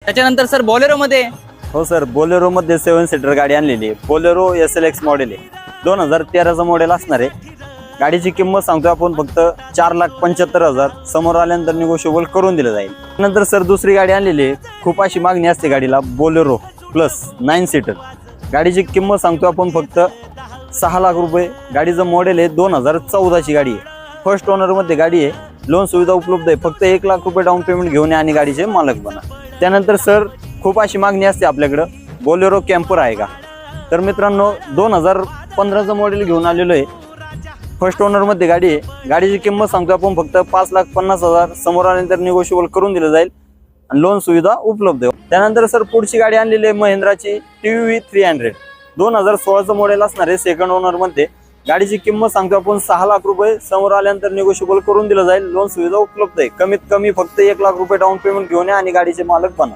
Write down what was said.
त्याच्यानंतर sir Bolero मध्ये हो सर, बोलेरो मध्ये 7 सीटर गाडी आणलेली आहे. बोलेरो SLX मॉडेल आहे, 2013चं मॉडेल असणार आहे. गाडीची किंमत सांगतो आपण फक्त 4,75,000. समोर आल्यानंतर निगोशिएबल करून दिलं जाईल. नंतर सर दुसरी गाडी आणलेली आहे. खूप अशी मागणी असते गाडीला, बोलेरो प्लस 9 सीटर. गाडीची किंमत सांगतो आपण फक्त 6 लाख रुपये. गाडीचं मॉडेल आहे 2014ची गाडी आहे. फर्स्ट ओनर मध्ये गाडी आहे. लोन सुविधा उपलब्ध आहे. फक्त 1 लाख रुपये डाऊन पेमेंट घेऊन या आणि गाडीचे मालक बना. त्यानंतर सर खूप अशी मागणी असते आपल्याकडं, बोलेरो कॅम्पर आहे का? तर मित्रांनो 2015चं मॉडेल घेऊन आलेलो आहे. फर्स्ट ओनर मध्ये गाडी आहे. गाडीची किंमत सांगतो आपण फक्त 5,50,000. समोर आल्यानंतर निगोशिएबल करून दिलं जाईल आणि लोन सुविधा उपलब्ध आहे. त्यानंतर सर पुढची गाडी आणलेली आहे महिंद्राची TVV 300. 2016चं मॉडेल असणार आहे, सेकंड ओनर मध्ये. गाडीची किंमत सांगतो आपण 6 लाख रुपये. समोर आल्यानंतर निगोशिएबल करून दिलं जाईल. लोन सुविधा उपलब्ध आहे. कमीत कमी फक्त 1 लाख रुपये डाऊन पेमेंट घेऊन या आणि गाडीचे मालक बना.